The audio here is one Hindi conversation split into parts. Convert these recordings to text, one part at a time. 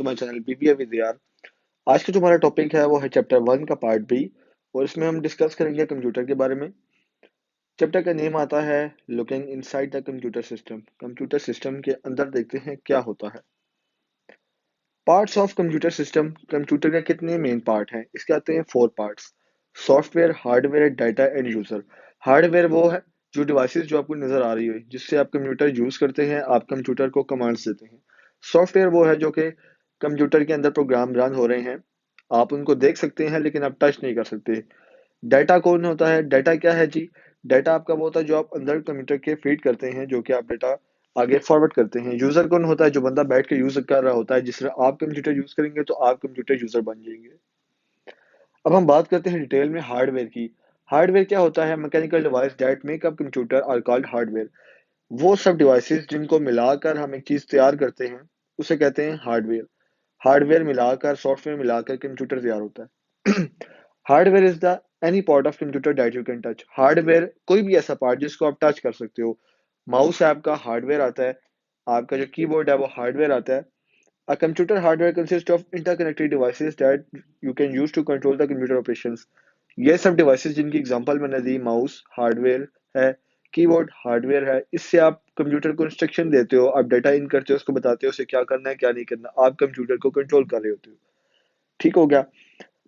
माय चैनल बीबीए विद यार। आज का जो हमारा टॉपिक है वो है चैप्टर 1 का पार्ट बी और इसमें हम डिस्कस करेंगे कंप्यूटर के बारे में। चैप्टर का नेम आता है looking inside the computer system. Computer system के अंदर देखते हैं क्या होता है। Parts of computer system. Computer के कितने मेन पार्ट हैं? इसके आते हैं 4 parts. Software, hardware, data and user. Hardware वो है जो डिवाइसेस जो आपको नजर आ रही है जिससे आप कंप्यूटर यूज करते हैं, आप कंप्यूटर को कमांड्स देते हैं। सॉफ्टवेयर वो है जो कि कंप्यूटर के अंदर प्रोग्राम रन हो रहे हैं, आप उनको देख सकते हैं लेकिन आप टच नहीं कर सकते। डाटा कौन होता है? डाटा क्या है जी? डाटा आपका वो होता है जो आप अंदर कंप्यूटर के फीड करते हैं, जो कि आप डाटा आगे फॉरवर्ड करते हैं। यूजर कौन होता है? जो बंदा बैठ के यूज कर रहा होता है। जिस तरह आप कंप्यूटर यूज करेंगे तो आप कंप्यूटर यूजर बन जाएंगे। अब हम बात करते हैं डिटेल में हार्डवेयर की। हार्डवेयर क्या होता है? Mechanical device that make up computer are called hardware. वो सब डिवाइसेस जिनको मिलाकर हम एक चीज तैयार करते हैं उसे कहते हैं हार्डवेयर। हार्डवेयर मिलाकर, सॉफ्टवेयर मिलाकर कंप्यूटर तैयार होता है। Hardware is the any part of computer that you can touch. Hardware कोई भी ऐसा पार्ट जिसको आप टच कर सकते हो। माउस आपका हार्डवेयर आता है, आपका जो कीबोर्ड है वो हार्डवेयर आता है। A computer hardware consists of interconnected devices that you can use to control the computer operations. ये सब डिवाइसेस जिनकी एग्जांपल मैंने दी, माउस हार्डवेयर है, कीबोर्ड हार्डवेयर है। इससे आप कंप्यूटर को इंस्ट्रक्शन देते हो, आप डाटा इन करते हो, उसको बताते हो उसे क्या करना है क्या नहीं करना। आप कंप्यूटर को कंट्रोल कर रहे होते हो। ठीक हो गया।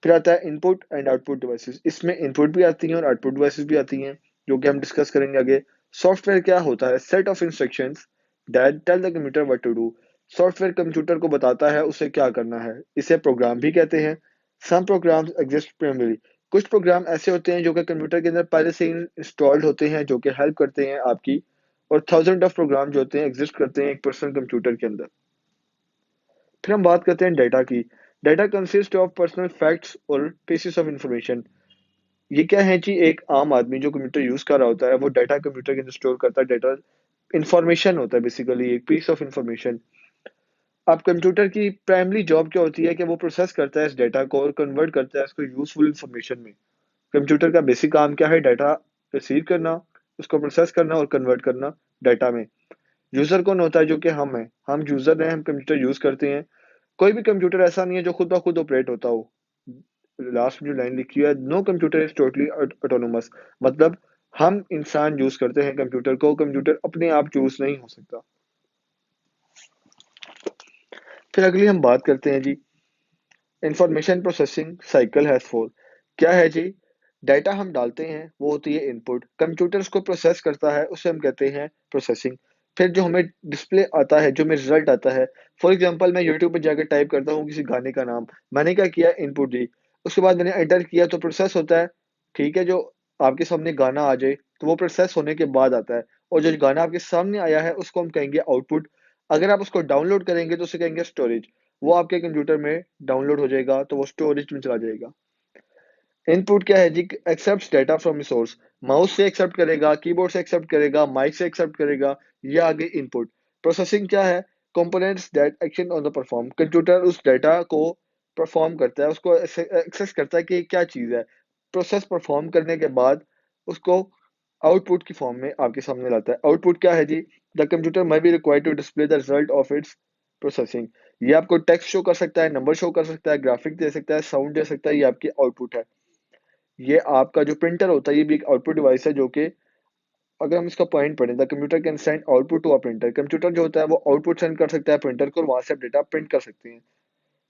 फिर आता है इनपुट एंड आउटपुट डिवाइसेस। इसमें इनपुट भी आती हैं और आउटपुट डिवाइसेस भी आती हैं, जो कि हम डिस्कस करेंगे आगे। सॉफ्टवेयर क्या होता है? Set of instructions that tell the computer what to do. Software computer को बताता है उसे क्या करना है। इसे प्रोग्राम भी कहते हैं। Some programs exist primary. कुछ प्रोग्राम ऐसे होते हैं जो कि कंप्यूटर के अंदर पहले से इंस्टॉल्ड होते हैं, जो कि हेल्प करते हैं आपकी। और थाउजेंड ऑफ प्रोग्राम जो होते हैं एग्जिस्ट करते हैं एक पर्सनल कंप्यूटर के अंदर। फिर हम बात करते हैं डाटा की। Data consist of personal facts और पीसेस ऑफ इंफॉर्मेशन। ये क्या है जी? एक आम आदमी जो कंप्यूटर यूज कर रहा होता है वो डाटा कंप्यूटर के अंदर स्टोर करता है। डाटा इंफॉर्मेशन होता है, बेसिकली एक पीस ऑफ इंफॉर्मेशन। अब कंप्यूटर की प्राइमरी जॉब क्या होती है कि वो प्रोसेस करता है इस डाटा को और कन्वर्ट करता है इसको यूजफुल इंफॉर्मेशन में। कंप्यूटर का बेसिक काम क्या है? डाटा रिसीव करना, उसको प्रोसेस करना और कन्वर्ट करना डाटा में। यूजर कौन होता है? जो कि हम हैं, हम यूजर हैं, हम कंप्यूटर यूज करते हैं। कोई भी कंप्यूटर ऐसा नहीं है जो खुद ब खुद ऑपरेट होता हो। लास्ट में जो लाइन लिखी है, no computer is totally autonomous. मतलब हम इंसान यूज करते हैं कंप्यूटर को, कंप्यूटर अपने आप चूज नहीं हो सकता। फिर अगली हम बात करते हैं जी, information processing cycle has four. क्या है जी? डाटा हम डालते हैं वो होती है इनपुट, कंप्यूटर उसको प्रोसेस करता है, उसे हम कहते हैं प्रोसेसिंग। फिर जो हमें डिस्प्ले आता है, जो हमें रिजल्ट आता है, फॉर एग्जांपल मैं यूट्यूब पे जाकर टाइप करता हूँ किसी गाने का नाम, मैंने क्या किया? इनपुट दी, उसके बाद मैंने एंटर किया तो प्रोसेस होता है। ठीक है, जो आपके सामने गाना आ जाए तो वो प्रोसेस होने के बाद आता है, और जो गाना आपके सामने आया है उसको हम कहेंगे आउटपुट। अगर आप उसको डाउनलोड करेंगे तो उसे कहेंगे स्टोरेज। वो आपके कंप्यूटर में डाउनलोड हो जाएगा तो वो स्टोरेज में चला जाएगा। इनपुट क्या है जी? Accept data from source. Mouse से एक्सेप्ट करेगा, कीबोर्ड से एक्सेप्ट करेगा, माइक से एक्सेप्ट करेगा। ये आगे इनपुट। प्रोसेसिंग क्या है? Components that action on the perform. Computer उस डाटा को परफॉर्म करता है, उसको एक्सेस करता है कि ये क्या चीज है। प्रोसेस परफॉर्म करने के बाद उसको आउटपुट की फॉर्म में आपके सामने लाता है। आउटपुट क्या है जी? The computer may be required to display the result of its processing। ये आपको टेक्स्ट शो कर सकता है, नंबर शो कर सकता है, ग्राफिक दे सकता है, साउंड दे सकता है। ये आपकी आउटपुट है। ये आपका जो प्रिंटर होता है ये भी एक आउटपुट डिवाइस है, जो कि अगर हम इसका पॉइंट पढ़ें, the computer can send output to a printer. Computer जो होता है वो आउटपुट सेंड कर सकता है प्रिंटर को और वहां से आप डेटा प्रिंट कर सकते हैं।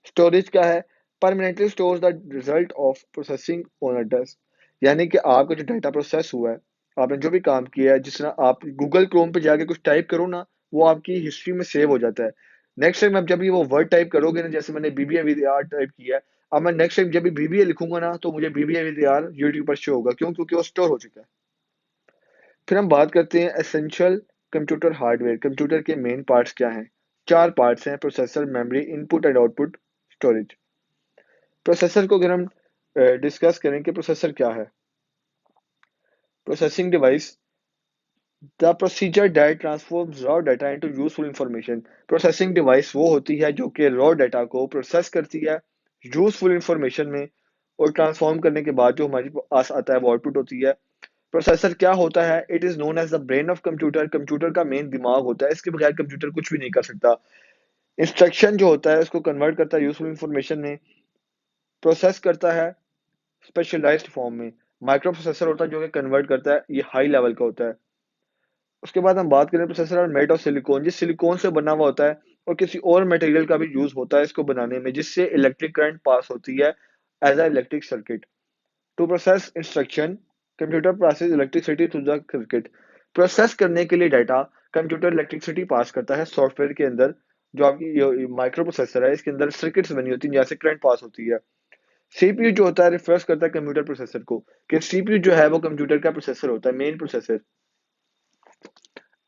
स्टोरेज क्या है? Permanently stores the result of processing on a disk. यानी कि आपका जो डाटा प्रोसेस हुआ है, आपने जो भी काम किया है, जिस तरह आप गूगल क्रोम पे जाके कुछ टाइप करो ना, वो आपकी हिस्ट्री में सेव हो जाता है। नेक्स्ट टाइम आप जब भी वो वर्ड टाइप करोगे ना, जैसे मैंने बीबीए विद आर टाइप किया है, अब मैं नेक्स्ट टाइम जब भी बीबीए लिखूंगा ना तो मुझे बीबीए विद आर यूट्यूब पर शो होगा। क्यों? क्योंकि वो स्टोर हो चुका है। फिर हम बात करते हैं एसेंशियल कंप्यूटर हार्डवेयर। कंप्यूटर के मेन पार्ट्स क्या हैं? 4 पार्ट्स हैं, processor, memory, input and output, storage. Processor को अगर हम डिस्कस करें कि प्रोसेसर क्या है, processing device, the procedure that transforms raw data into useful information. Processing device वो होती है जो कि रॉ डाटा को प्रोसेस करती है यूजफुल इंफॉर्मेशन में, और ट्रांसफॉर्म करने के बाद जो हमारे पास आता है वो आउटपुट होती है। प्रोसेसर क्या होता है? It is known as the brain of computer. Computer का मेन दिमाग होता है, इसके बगैर कंप्यूटर कुछ भी नहीं कर सकता। इंस्ट्रक्शन जो होता है उसको कन्वर्ट करता है यूजफुल इंफॉर्मेशन में, प्रोसेस करता है स्पेशलाइज्ड फॉर्म में। माइक्रो प्रोसेसर होता है जो कि कन्वर्ट करता है, ये हाई लेवल का होता है। उसके बाद हम बात करें प्रोसेसर और मेड ऑफ सिलिकॉन, जिस सिलिकॉन से बना हुआ होता है और किसी और मटेरियल का भी यूज होता है इसको बनाने में, जिससे इलेक्ट्रिक करंट पास होती है as a electric circuit. To process instruction, computer process electricity through the circuit. Process करने के लिए डाटा कंप्यूटर इलेक्ट्रिसिटी पास करता है सॉफ्टवेयर के अंदर। जो आपकी माइक्रो प्रोसेसर है इसके अंदर सर्किट्स बनी होती हैं जैसे करंट पास होती है। सीपीयू जो होता है रिफर्स करता है कंप्यूटर प्रोसेसर को, कि सीपीयू जो है वो कंप्यूटर का प्रोसेसर होता है, मेन प्रोसेसर।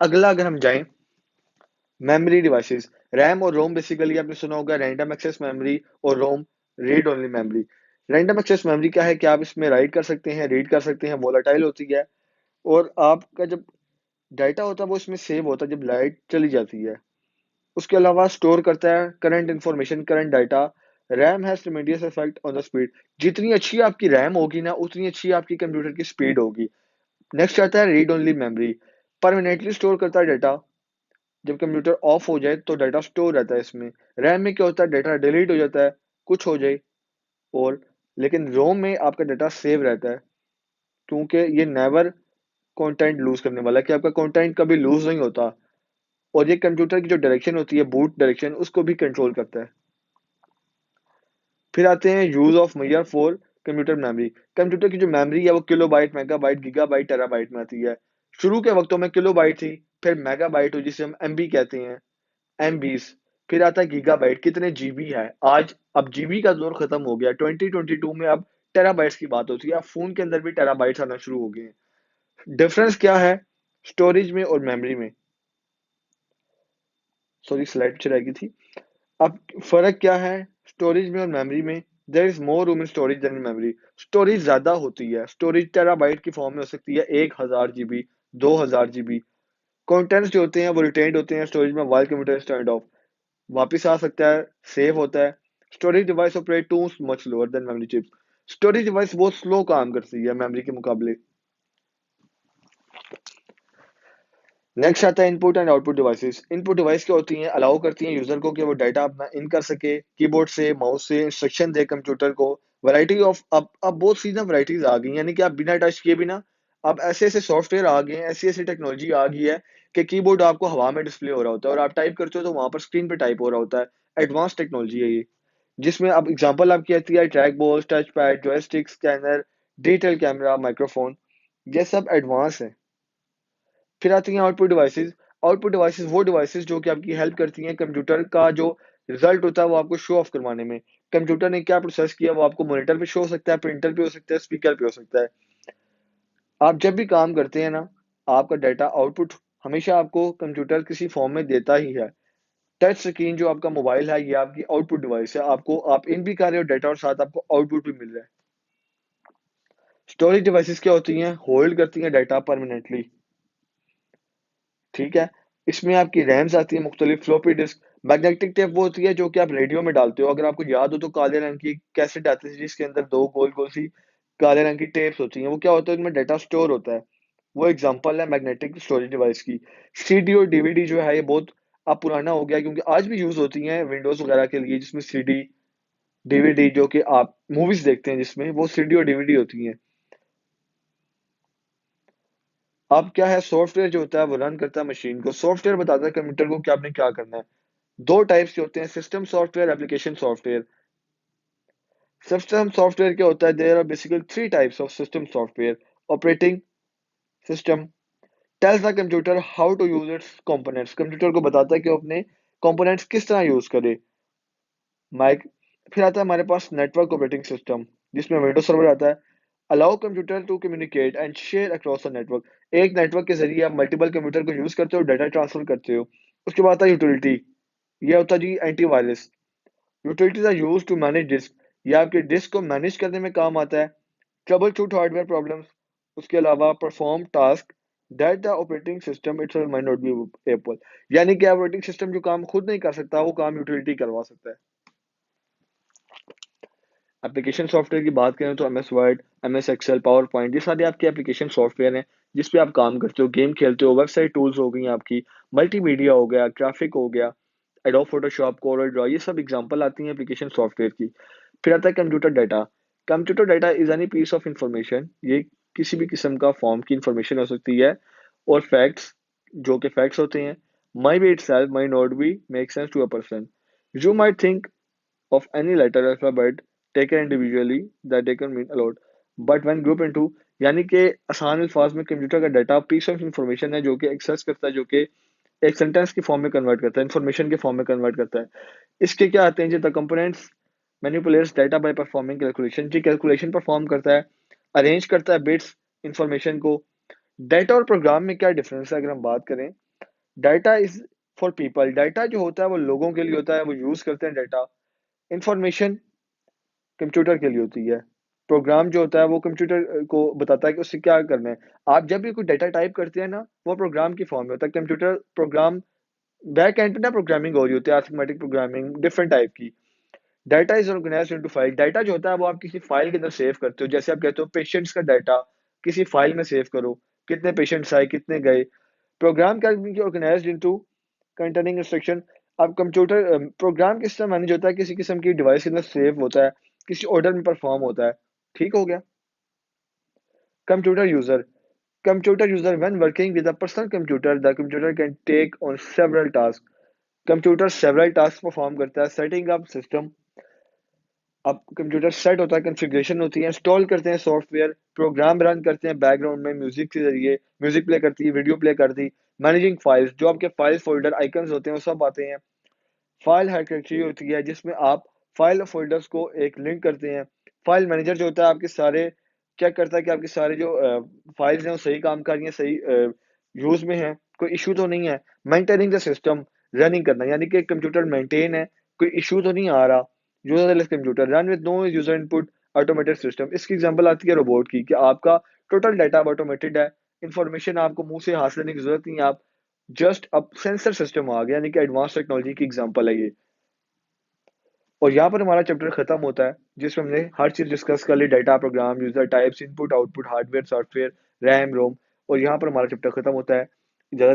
अगला अगर हम जाएं, मेमोरी डिवाइसेस, रैम और रोम, बेसिकली आपने सुना होगा रैंडम एक्सेस मेमोरी और ROM read only memory. Random access memory क्या है कि आप इसमें राइट कर सकते हैं, रीड कर सकते हैं, वोलेटाइल होती है, और आपका जब डाटा होता है वो इसमें सेव होता है जब लाइट चली जाती है। उसके अलावा स्टोर करता है current information, current data. RAM has ट्रेमेंडस effect on the speed. जितनी अच्छी आपकी रैम होगी ना उतनी अच्छी आपकी कंप्यूटर की स्पीड होगी। नेक्स्ट आता है read only memory, permanently store करता है डाटा। जब कंप्यूटर ऑफ हो जाए तो डाटा स्टोर रहता है इसमें। रैम में क्या होता है, डाटा डिलीट हो जाता है, कुछ हो जाए और, लेकिन रोम में आपका डाटा सेव रहता है, क्योंकि ये नेवर कंटेंट लूज करने वाला है, कि आपका कंटेंट कभी लूज नहीं होता। और ये कंप्यूटर की जो डायरेक्शन होती है, बूट डायरेक्शन, उसको भी कंट्रोल करता है। फिर आते हैं use of measure for computer memory. Computer की जो मेमोरी है वो किलोबाइट, मेगाबाइट, गीगाबाइट, टेराबाइट में आती है। शुरू के वक्तों में किलोबाइट थी, फिर मेगाबाइट हुई जिसे हम एमबी कहते हैं, एमबीस। फिर आता है गीगाबाइट, कितने जीबी है आज। अब जीबी का दौर खत्म हो गया, 2022 में अब टेराबाइट्स की बात होती है। अब फोन के अंदर भी टेराबाइट्स आना शुरू हो गए हैं। डिफरेंस क्या है स्टोरेज में और मेमोरी में, सॉरी स्लाइड पीछे रह गई थी। अब फर्क क्या है स्टोरेज में और मेमोरी में, there is more room in storage than in memory. Storage ज्यादा होती है, स्टोरेज टेराबाइट की फॉर्म में हो सकती है, 1000 जीबी, 2000 जीबी। कंटेंट्स जो होते हैं वो रिटेन्ड होते हैं स्टोरेज में, वाइल कंप्यूटर स्टैंड ऑफ वापिस आ सकता है, सेव होता है। Storage device operate too much lower than memory chips. Storage device बहुत स्लो काम करती है मेमोरी के मुकाबले। नेक्स्ट आता है input and output devices. Input device क्या होती हैं, अलाउ करती हैं यूजर को कि वो डाटा अपना इन कर सके, कीबोर्ड से, माउस से इंस्ट्रक्शन दे कंप्यूटर को। वैरायटी ऑफ, अब बहुत सी ना वैरायटीज आ गई, यानी कि आप बिना टच किए बिना, अब ऐसे ऐसे सॉफ्टवेयर आ गए हैं, ऐसी ऐसी टेक्नोलॉजी आ गई है कि कीबोर्ड आपको हवा में डिस्प्ले हो रहा होता है और आप टाइप करते हो तो वहां पर स्क्रीन पे टाइप हो रहा होता है। एडवांस टेक्नोलॉजी है ये, जिसमें अब एग्जांपल आपकी आती है track ball, touch pad, joystick, scanner, digital camera, microphone, ये सब एडवांस है। फिर आती हैं आउटपुट डिवाइसेस। आउटपुट डिवाइसेस वो डिवाइसेस जो कि आपकी हेल्प करती हैं कंप्यूटर का जो रिजल्ट होता है वो आपको शो ऑफ करवाने में। कंप्यूटर ने क्या प्रोसेस किया वो आपको मॉनिटर पे शो हो सकता है, प्रिंटर पे हो सकता है, स्पीकर पे हो सकता है। आप जब भी काम करते हैं ना, आपका डाटा आउटपुट हमेशा आपको कंप्यूटर किसी फॉर्म में देता ही है। टच स्क्रीन जो आपका मोबाइल है ये आपकी आउटपुट डिवाइस है, आपको आप इन भी कर रहे हो डाटा और साथ आपको आउटपुट भी मिल रहा है। स्टोरेज डिवाइसेस क्या होती हैं, होल्ड करती हैं डाटा परमानेंटली। ठीक है, इसमें आपकी रैम्स आती है मुख्तलिफ, फ्लोपी डिस्क। मैग्नेटिक टेप वो होती है जो कि आप रेडियो में डालते हो, अगर आपको याद हो तो काले रंग की कैसेट आती थी जिसके अंदर दो गोल गोल सी काले रंग की टेप्स होती हैं, वो क्या होता है उनमें डाटा स्टोर होता है। वो एग्जांपल है मैग्नेटिक स्टोरेज डिवाइस की। सीडी और डीवीडी जो है ये बहुत अब पुराना हो गया, क्योंकि आज भी यूज होती हैं विंडोज वगैरह के लिए, जिसमें सीडी डीवीडी जो कि आप मूवीज देखते हैं जिसमें वो सीडी और डीवीडी होती हैं। अब क्या है, सॉफ्टवेयर जो होता है वो रन करता है मशीन को, सॉफ्टवेयर बताता है कंप्यूटर को कि आपने क्या करना है। दो टाइप्स के होते हैं, system software, application software. System software क्या होता है, there are basically three types of system software. Operating system tells the computer how to use its components, computer को बताता है कि वो अपने कंपोनेंट्स किस तरह यूज करे। माइक फिर आता है हमारे पास नेटवर्क ऑपरेटिंग सिस्टम, जिसमें विंडोज सर्वर आता है। Allow computer to communicate and share across the network, एक नेटवर्क के जरिए आप मल्टीपल कंप्यूटर को यूज करते हो, डाटा ट्रांसफर करते हो। उसके बाद आता है यूटिलिटी, ये होता है जी antivirus. Utilities are used to manage disk, ये आपके डिस्क को मैनेज करने में काम आता है। ट्रबल शूट हार्डवेयर प्रॉब्लम्स, उसके अलावा perform task that the operating system itself might not be able, यानी कि ऑपरेटिंग सिस्टम जो काम खुद नहीं कर सकता वो काम यूटिलिटी करवा सकता है। एप्लीकेशन सॉफ्टवेयर की बात करें तो M S Word, M S Excel, PowerPoint, ये सारे आपके एप्लीकेशन सॉफ्टवेयर हैं जिस पे आप काम करते हो, गेम खेलते हो, वेबसाइट टूल्स हो गई आपकी, मल्टीमीडिया हो गया, ग्राफिक हो गया। एडोब फोटोशॉप, कोरल ड्रॉ, ये सब एग्जांपल आती हैं एप्लीकेशन सॉफ्टवेयर की। फिर आता है computer data. Computer data is any piece of information, ये किसी भी किस्म का फॉर्म की इंफॉर्मेशन हो सकती है, और फैक्ट्स, जो कि फैक्ट्स होते हैं, may be itself may not be make sense to a person. You might think of any letter alphabet taken individually that they can mean a lot, but when grouped into, यानी कि आसान अल्फाज में कंप्यूटर का डाटा पीस ऑफ इंफॉर्मेशन है जो कि एक्सेस करता है, जो कि एक सेंटेंस की फॉर्म में कन्वर्ट करता है, इंफॉर्मेशन के फॉर्म में कन्वर्ट करता है। इसके क्या आते हैं जी, the components manipulates data by performing calculation, जी कैलकुलेशन परफॉर्म करता है, अरेंज करता है बिट्स इंफॉर्मेशन को। डाटा और प्रोग्राम में क्या डिफरेंस है अगर हम बात करें। Data is for people, data जो होता है वो लोगों के लिए होता है, वो यूज करते हैं डाटा। इंफॉर्मेशन कंप्यूटर के लिए होती है। प्रोग्राम जो होता है वो कंप्यूटर को बताता है कि उससे क्या करना है। आप जब भी कोई डाटा टाइप करते हैं ना, वो प्रोग्राम की फॉर्म में होता है। कंप्यूटर प्रोग्राम बैक एंड पे ना प्रोग्रामिंग हो रही होती है, अरिथमेटिक प्रोग्रामिंग डिफरेंट टाइप की। Data is organised into file, data जो होता है वो आप किसी फाइल के अंदर सेव करते हो। जैसे आप कहते हो पेशेंट्स का डाटा किसी फाइल में सेव करो, कितने पेशेंट्स आए, कितने गए। प्रोग्राम क्या ऑर्गेनाइज्ड इनटू कंटेनिंग इंस्ट्रक्शन। अब कंप्यूटर प्रोग्राम किस तरह मैनेज होता है, किसी किस्म की डिवाइस के अंदर सेव होता है, किसी ऑर्डर में परफॉर्म होता है। ठीक हो गया। Computer user, computer user when working with a personal computer, the computer can take on several task. Computer several task perform करता है। सेटिंग अप सिस्टम, अब कंप्यूटर सेट होता है, कॉन्फ़िगरेशन होती है, इंस्टॉल करते हैं सॉफ्टवेयर, प्रोग्राम रन करते हैं बैकग्राउंड में म्यूजिक के जरिए, म्यूजिक प्ले करती है, वीडियो प्ले करती, मैनेजिंग फाइल्स, जो आपके फाइल फोल्डर आइकन्स होते हैं वो सब आते हैं। फाइल हायरार्की होती है जिसमें आप फाइल फोल्डर्स को एक लिंक करते हैं। फाइल मैनेजर जो होता है आपके सारे चेक करता है कि आपके सारे जो फाइल्स हैं वो सही काम कर रही हैं, सही यूज में है, कोई इशू तो नहीं है। मेंटेनिंग द सिस्टम, रनिंग करना, यानी कि कंप्यूटर मेंटेन है, कोई इशू तो नहीं आ रहा। Userless computer run with no user input, automated system. इसकी एग्जांपल आती है रोबोट की, कि आपका टोटल डाटा ऑटोमेटेड है, इंफॉर्मेशन आपको मुंह से हासिल करने की जरूरत नहीं है, आप जस्ट अब सेंसर सिस्टम आ गया, यानी कि एडवांस टेक्नोलॉजी की एग्जांपल है ये। और यहाँ पर हमारा चैप्टर खत्म होता है, जिसमें हमने हर चीज डिस्कस कर ली, data, program, user types, input output, hardware software, RAM ROM. और यहाँ पर हमारा चैप्टर खत्म होता है। ज्यादा